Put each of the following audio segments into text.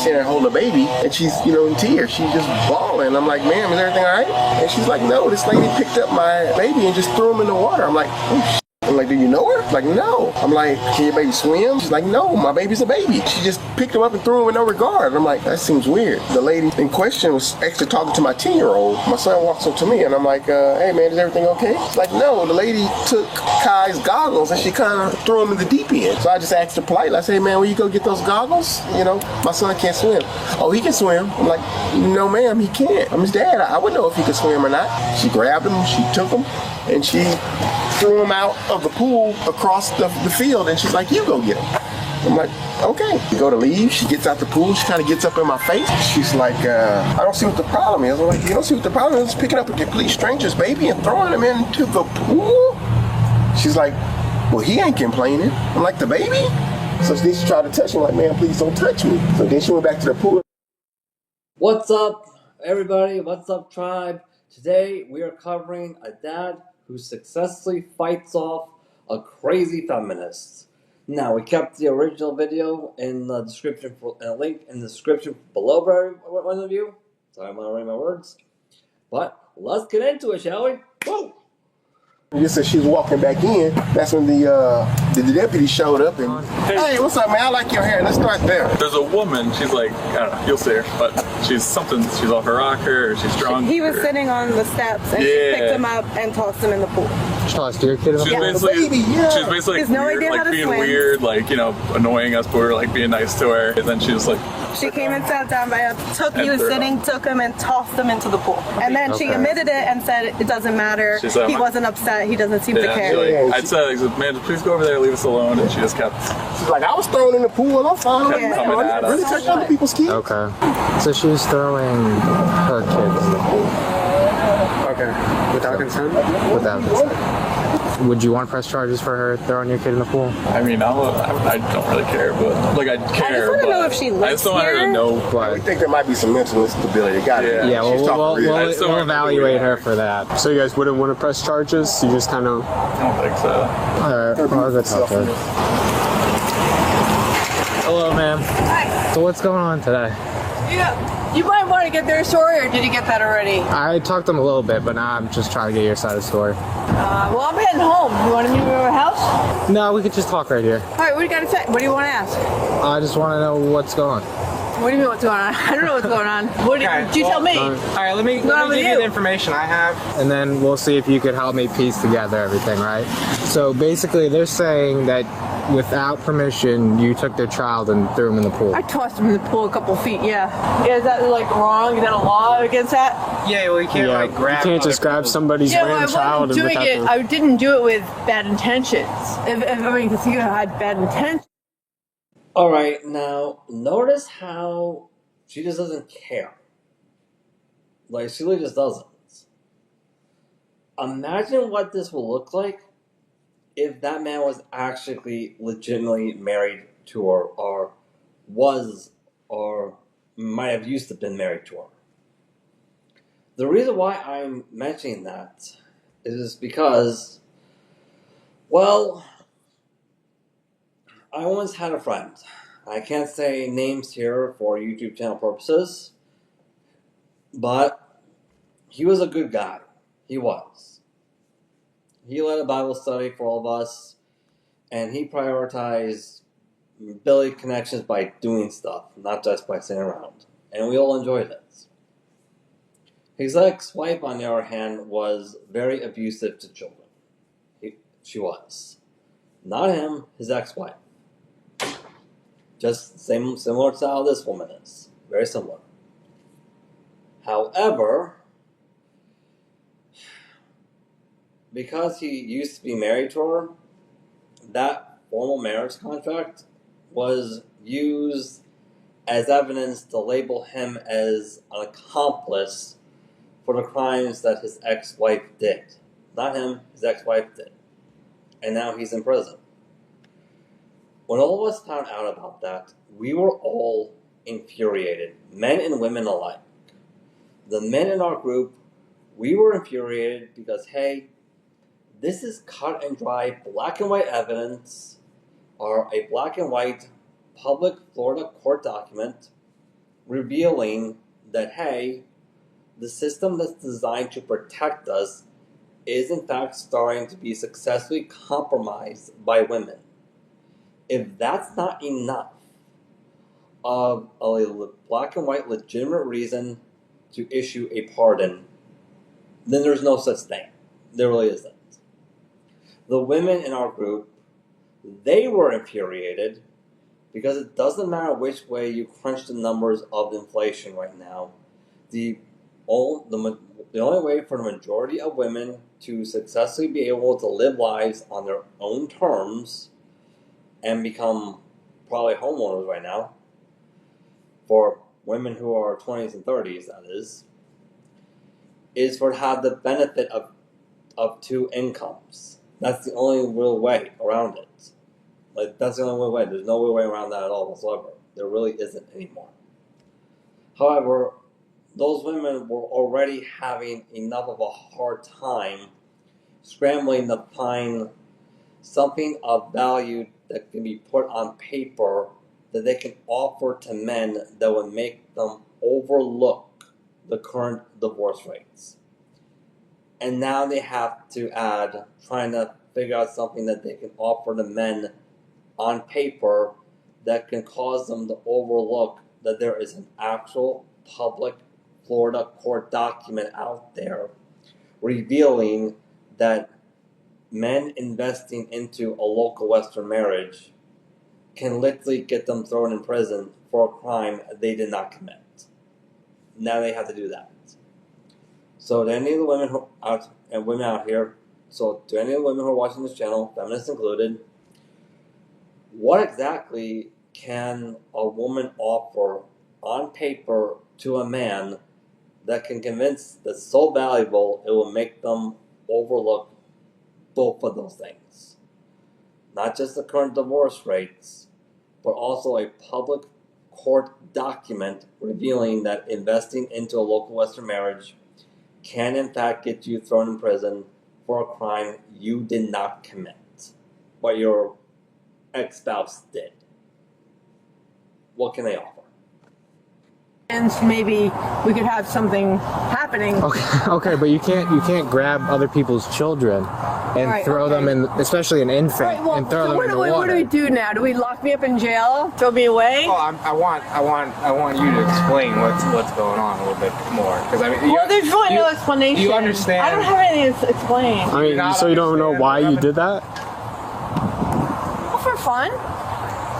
sitting there holding a baby, and she's, in tears. She's just bawling. I'm like, ma'am, is everything all right? And she's like, no, this lady picked up my baby and just threw him in the water. I'm like, oh, shit. I'm like, do you know her? Like, no. I'm like, can your baby swim? She's like, no, my baby's a baby. She just picked him up and threw him in no regard. I'm like, that seems weird. The lady in question was actually talking to my 10-year-old. My son walks up to me and I'm like, hey man, is everything okay? She's like, no, the lady took Kai's goggles and she kind of threw him in the deep end. So I just asked her politely, I said, hey man, will you go get those goggles? My son can't swim. Oh, he can swim. I'm like, no ma'am, he can't. I'm his dad. I wouldn't know if he could swim or not. She grabbed him, she took him, and she threw him out of the pool across the field, and she's like, you go get him. I'm like, okay. We go to leave, she gets out the pool, she kind of gets up in my face. She's like, I don't see what the problem is. I'm like, you don't see what the problem is? Picking up a complete stranger's baby and throwing him into the pool? She's like, well, he ain't complaining. I'm like, the baby? So then she tried to touch me, like, man, please don't touch me. So then she went back to the pool. What's up, everybody? What's up, tribe? Today, we are covering a dad who successfully fights off a crazy feminist. Now, we kept the original video in the description, and a link in the description below for every one of you. Sorry, I'm not writing my words. But let's get into it, shall we? Woo! Just as she was walking back in, that's when the deputy showed up and, hey, what's up, man? I like your hair. Let's start there. There's a woman, she's like, I don't know, you'll see her, but she's off her rocker, or she's drunk. He was sitting on the steps and she picked him up and tossed him in the pool. Tossed your kid in the pool? She's basically Has no weird, idea how to being swim. weird, annoying us, but we were being nice to her, and then she was like, She came and sat down by him, he was sitting, took him and tossed him into the pool. And then she admitted it and said it doesn't matter. He wasn't upset. He doesn't seem to care. I'd say, man, please go over there, leave us alone, and she just kept. She's like, I was thrown in the pool, I'm fine. Coming at us. Really touching other people's kids? Okay. So she was throwing her kids in the pool. Okay. Without consent? Without consent. Would you want to press charges for her throwing your kid in the pool? I mean, I don't really care, but I'd care. I just want to know if she lives I just don't want her to here. know. I think there might be some mental instability. Yeah, we'll evaluate her for that. So you guys wouldn't want to press charges? You just kind of... I don't think so. Alright, well, that's okay. Hello, ma'am. Hi. So what's going on today? Yeah. You might want to get their story, or did you get that already? I talked to them a little bit, but now I'm just trying to get your side of the story. Well, I'm heading home. You want to meet me at my house? No, we could just talk right here. All right, what do you got to say? What do you want to ask? I just want to know what's going on. What do you mean what's going on? I don't know what's going on. What you tell me? All right, let me give you the information I have. And then we'll see if you could help me piece together everything, right? So basically, they're saying that without permission, you took their child and threw him in the pool. I tossed him in the pool a couple feet, yeah. Is that wrong? Is that a law against that? Yeah, well, you can't grab. You can't just grab somebody's random child and without them. I didn't do it with bad intentions. Because you had bad intentions. Alright, now, notice how she just doesn't care. She really just doesn't. Imagine what this will look like if that man was actually legitimately married to her, or might have used to been married to her. The reason why I'm mentioning that is because, well, I once had a friend. I can't say names here for YouTube channel purposes, but he was a good guy. He was. He led a Bible study for all of us, and he prioritized building connections by doing stuff, not just by sitting around. And we all enjoyed it. His ex-wife, on the other hand, was very abusive to children. She was. Not him, his ex-wife. Just similar to how this woman is. Very similar. However, because he used to be married to her, that formal marriage contract was used as evidence to label him as an accomplice for the crimes that his ex-wife did. Not him, his ex-wife did. And now he's in prison. When all of us found out about that, we were all infuriated, men and women alike. The men in our group, we were infuriated because, hey, this is cut and dry black and white evidence, or a black and white public Florida court document revealing that, hey, the system that's designed to protect us is in fact starting to be successfully compromised by women. If that's not enough of a black and white legitimate reason to issue a pardon, then there's no such thing. There really isn't. The women in our group, they were infuriated because it doesn't matter which way you crunch the numbers of inflation right now. The only way for the majority of women to successfully be able to live lives on their own terms and become probably homeowners right now, for women who are 20s and 30s, that is for to have the benefit of two incomes. That's the only real way around it. Like, that's the only real way. There's no real way around that at all whatsoever. There really isn't anymore. However, those women were already having enough of a hard time scrambling to find something of value that can be put on paper that they can offer to men that would make them overlook the current divorce rates. And now they have to add trying to figure out something that they can offer to men on paper that can cause them to overlook that there is an actual public Florida court document out there revealing that men investing into a local Western marriage can literally get them thrown in prison for a crime they did not commit. Now they have to do that. So to any of the women out here, so to any of the women who are watching this channel, feminists included, what exactly can a woman offer on paper to a man that can convince that's so valuable it will make them overlook both of those things? Not just the current divorce rates, but also a public court document revealing that investing into a local Western marriage can in fact get you thrown in prison for a crime you did not commit, but your ex-spouse did. What can they offer? And maybe we could have something happening. Okay, but you can't grab other people's children and throw them in, especially an infant, and throw them in the water. What do we do now? Do we lock me up in jail? Throw me away? Oh, I want you to explain what's going on a little bit more, because I mean, there's really no explanation. You understand? I don't have anything to explain. I mean, so you don't know why you did that? Well, for fun.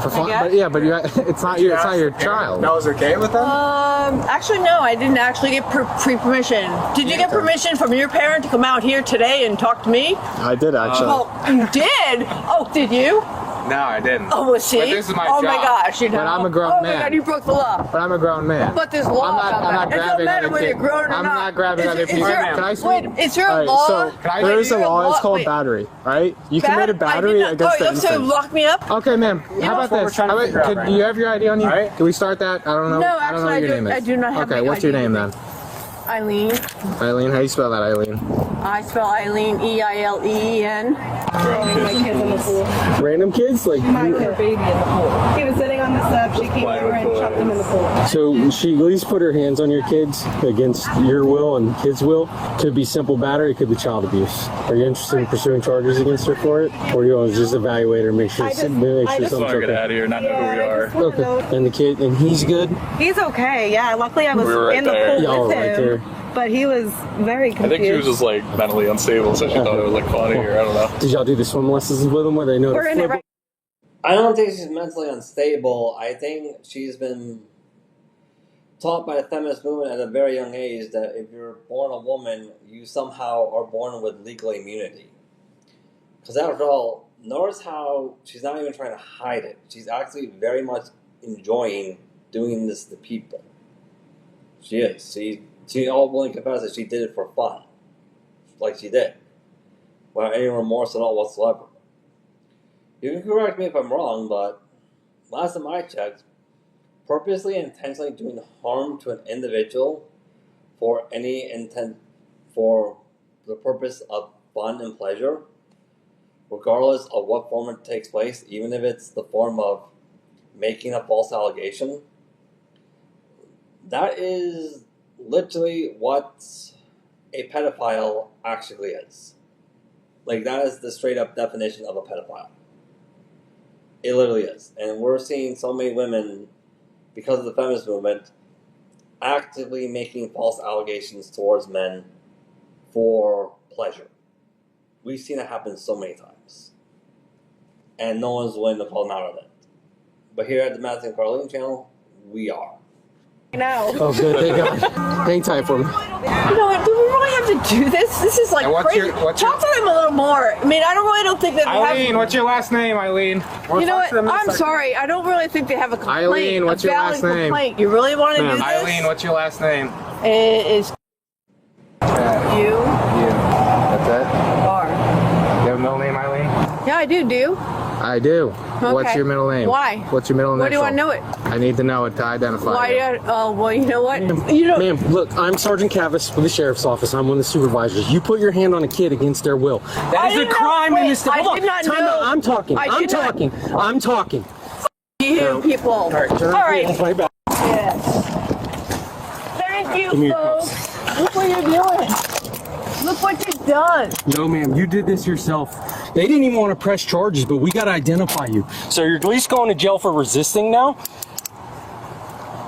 For fun? But it's not your child. That was okay with them? Actually, no, I didn't actually get pre-permission. Did you get permission from your parent to come out here today and talk to me? I did, actually. Well, you did? Oh, did you? No, I didn't. Oh, well, see? But this is my job. job. My gosh, you know. But I'm a grown man. Oh my God, you broke the law. But I'm a grown man. But there's law I'm not about that. It doesn't grabbing matter other whether kids. you're grown or I'm not. not grabbing other people. Can I speak? Wait, is there a Alright, law? so there's a law. It's called battery, right? You committed battery against the So infant. lock me up? Okay, ma'am. How about this? Do you have your ID on you? Right. Can we start that? I don't know. No, I don't know actually, what your name is. I do not have Okay, my what's your ID name with then? Eileen. Eileen, how do you spell that, Eileen? I spell Eileen E-I-L-E-E-N. My kids in the pool. Random kids? Like, My kid baby in the pool. He was sitting on the step. She came over and chucked him in the pool. So she at least put her hands on your kids against your will and kids' will. Could be simple battery, it could be child abuse. Are you interested in pursuing charges against her for it? Or do you want to just evaluate her and make sure something's Just want to get out of here, not know who we are. Okay. And the kid, and he's good? He's okay. Yeah, luckily I was We were right in the there. pool Y'all with were right him. there. But he was very I confused. think she was just like mentally unstable, so she thought it was like funny, or I don't know. Did y'all do the swim lessons with them where they know We're to in it flip? right. I don't think she's mentally unstable. I think she's been taught by the feminist movement at a very young age that if you're born a woman, you somehow are born with legal immunity. Because after all, notice how she's not even trying to hide it. She's actually very much enjoying doing this to people. She is. She all willing to confess that she did it for fun. Like she did. Without any remorse at all whatsoever. You can correct me if I'm wrong, but last time I checked, purposely and intentionally doing harm to an individual for any intent, for the purpose of fun and pleasure, regardless of what form it takes place, even if it's the form of making a false allegation, That is literally what a pedophile actually is. Like, that is the straight up definition of a pedophile. It literally is. And we're seeing so many women, because of the feminist movement, actively making false allegations towards men for pleasure. We've seen it happen so many times. And no one's willing to call them out on it. But here at the Matthew and Carlene channel, we are. No. Oh, good. Thank God. Hang tight for me. You know what? Do we really have to do this? This is like crazy. Talk to them a little more. I mean, I don't think that they Eileen, what's your last name, Eileen? You know what? I'm sorry. I don't really think they have a complaint. Eileen, what's your last name? Complaint. You really want to do this? Eileen, what's your last name? It is you. That's it? Are. You have a middle name, Eileen? Yeah, I do. Do you? I do. Okay. What's your middle name? Why? What's your middle name? Why do you want to know it? I need to know it to identify Why? you. Well, you know what? You know. Ma'am, look, I'm Sergeant Cavis with the Sheriff's Office. I'm one of the supervisors. You put your hand on a kid against their will. That is a crime in this state. I did not know. I'm talking. I'm talking. You people. All right, turn All right. your right back. Yes. Thank you, Give me your folks. Look what you're doing. Look what you've done. No, ma'am, you did this yourself. They didn't even want to press charges, but we got to identify you. So you're at least going to jail for resisting now?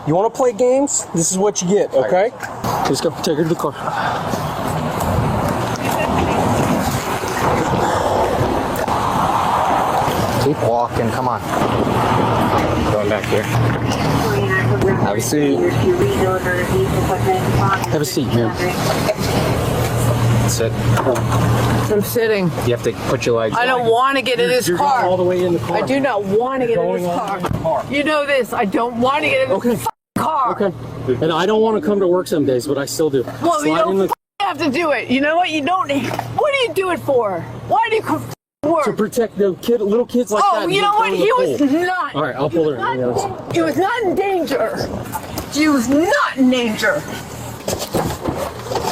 You want to play games? This is what you get, okay? Just go take her to the car. Keep walking, come on. Going back here. Have a seat. Have a seat, ma'am. Sit. I'm sitting. You have to put your legs. I don't want to get in this You're car. going all the way in the car. I do not want to get in this car. You know this. I don't want to get in this car. Okay. And I don't want to come to work some days, but I still do. Well, you don't have to do it. You know what? You don't. What do you do it for? Why do you work? To protect the little kids like that. Oh, you know what? He was not. All right, I'll pull her in. He was not in danger. He was not in danger.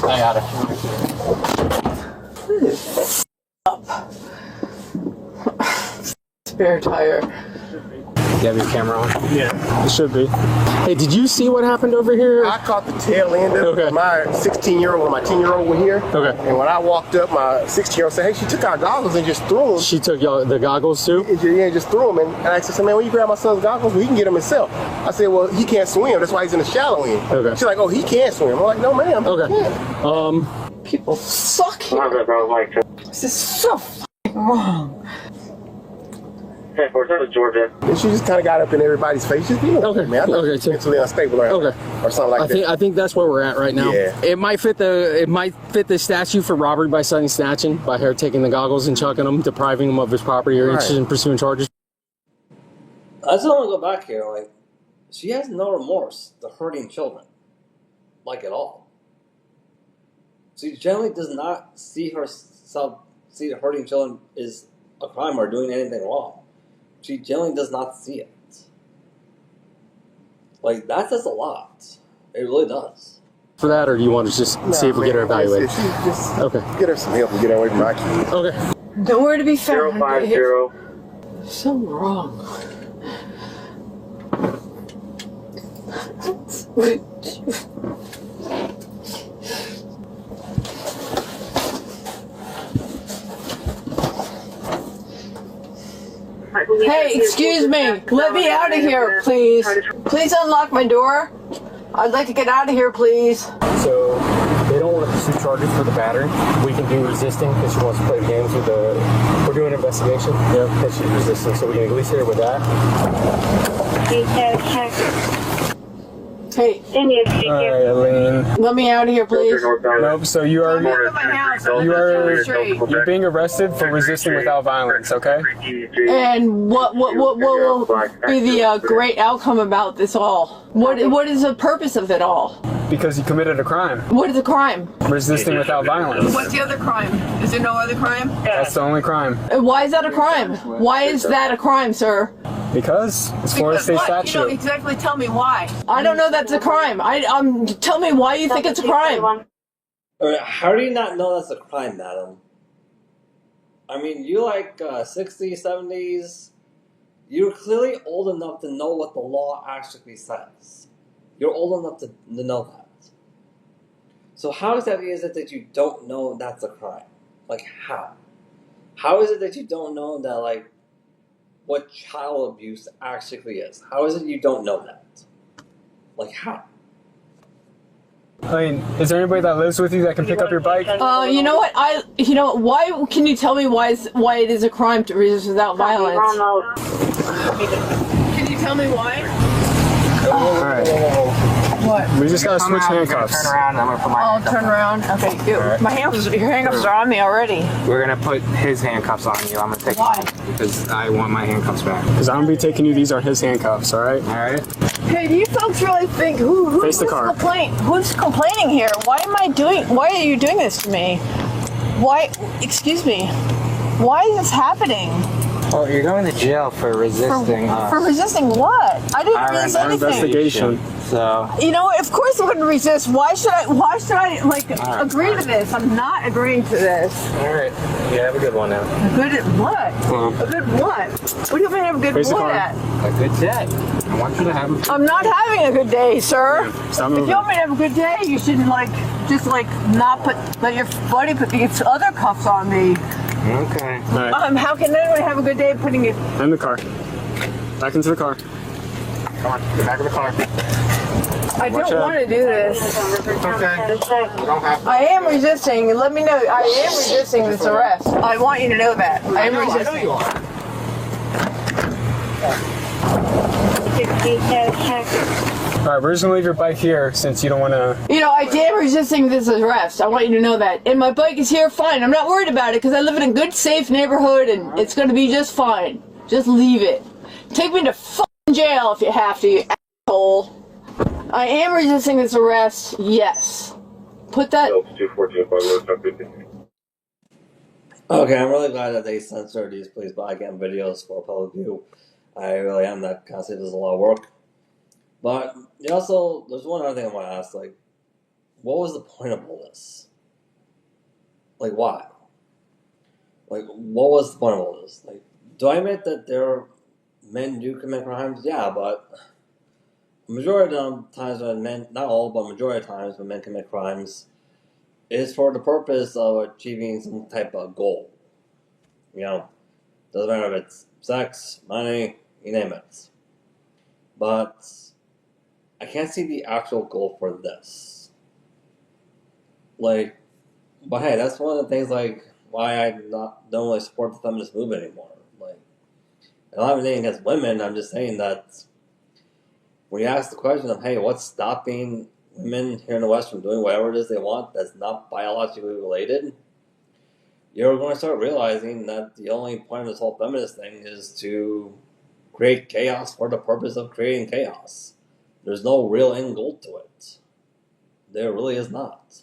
I got it. Spare tire. You have your camera on? Yeah, it should be. Hey, did you see what happened over here? I caught the tail end of it. My 16-year-old and my 10-year-old were here. Okay. And when I walked up, my 16-year-old said, hey, she took our goggles and just threw them. She took y'all the goggles too? Yeah, just threw them. And I said, man, when you grab my son's goggles, well, he can get them himself. I said, well, he can't swim. That's why he's in the shallow end. Okay. She's like, oh, he can't swim. I'm like, no, ma'am. Okay. He can't. People suck here. This is so wrong. Hey, we're to Georgia. And she just kind of got up in everybody's face. Just, man, I thought she was mentally unstable or something like that. I think that's where we're at right now. Yeah. It might fit the statute for robbery by sudden snatching by her taking the goggles and chucking them, depriving him of his property or interested in pursuing charges. I just want to go back here. Like, she has no remorse to hurting children, like at all. She generally does not see herself that hurting children is a crime or doing anything wrong. She generally does not see it. Like, that says a lot. It really does. For that, or do you want to just see if we get her evaluated? Just Okay. Get her some help and get her away from my kids. Okay. Nowhere to be found. 050. So wrong. Hey, excuse me. Let me out of here, please. Please unlock my door. I'd like to get out of here, please. So they don't want to pursue charges for the battery. We can do resisting because she wants to play the games with the. We're doing an investigation. Yeah. And she's resisting, so we can at least hit her with that. Hey. All right, Eileen. Let me out of here, please. Nope. So you are you're being arrested for resisting without violence. Okay. And what will be the great outcome about this all? What is the purpose of it all? Because you committed a crime. What is the crime? Resisting without violence. What's the other crime? Is there no other crime? That's the only crime. Why is that a crime? Why is that a crime, sir? Because it's Florida State What? You don't statute. exactly tell me why. I don't know that's a crime. Tell me why you think it's a crime. How do you not know that's a crime, madam? I mean, you like 60s, 70s. You're clearly old enough to know what the law actually says. You're old enough to know that. So how exactly is it that you don't know that's a crime? Like, how? How is it that you don't know that, like, what child abuse actually is? How is it you don't know that? Like, how? I mean, is there anybody that lives with you that can pick up your bike? You know what? Why can you tell me why it is a crime to resist without violence? Can you tell me why? Alright. What? We just gotta switch handcuffs. Turn around and I'm gonna put my handcuffs turn around. Okay, good. Right. Your handcuffs are on me already. We're gonna put his handcuffs on you. I'm gonna take Why? them because I want my handcuffs back. Because I'm gonna be taking you. These are his handcuffs. All right. All right. Hey, do you folks really think who's Face the car. Who's complaining here? Why are you doing this to me? Why? Excuse me. Why is this happening? Well, you're going to jail for resisting us. For resisting what? I didn't resist anything. Investigation. So. You know what? Of course I wouldn't resist. Why should I agree to this? I'm not agreeing to this. All right. Yeah, have a good one now. A good at what? A good what? What do you mean have a good what at? A good day. I want you to have a I'm not having a good day, sir. Yeah, stop if moving. you want me to have a good day, you shouldn't not let your buddy put these other cuffs on me. Okay. All right. How can anyone have a good day putting it In the car. Back into the car. Come on, get back in the car. I don't want to do this. Okay. You don't have to. I am resisting. Let me know. I am resisting this arrest. I want you to know that. I am resisting. I know you are. All right, we're just gonna leave your bike here since you don't want to. You know, I am resisting this arrest. I want you to know that. And my bike is here, fine. I'm not worried about it because I live in a good, safe neighborhood and it's going to be just fine. Just leave it. Take me to fucking jail if you have to, you asshole. I am resisting this arrest, yes. Put that... Okay, I'm really glad that they censored these police body cam videos for public view. I really am. That constantly does a lot of work. But also, there's one other thing I want to ask. Like, what was the point of all this? Like, why? Like, what was the point of all this? Like, do I admit that men do commit crimes? Yeah, but the majority of times when men, not all, but majority of times when men commit crimes, is for the purpose of achieving some type of goal. You know, doesn't matter if it's sex, money, you name it. But I can't see the actual goal for this. Like, but hey, that's one of the things, like, why I don't really support the feminist movement anymore. Like, I'm not anything against women, I'm just saying that when you ask the question of, hey, what's stopping women here in the West from doing whatever it is they want that's not biologically related, you're going to start realizing that the only point of this whole feminist thing is to create chaos for the purpose of creating chaos. There's no real end goal to it. There really is not.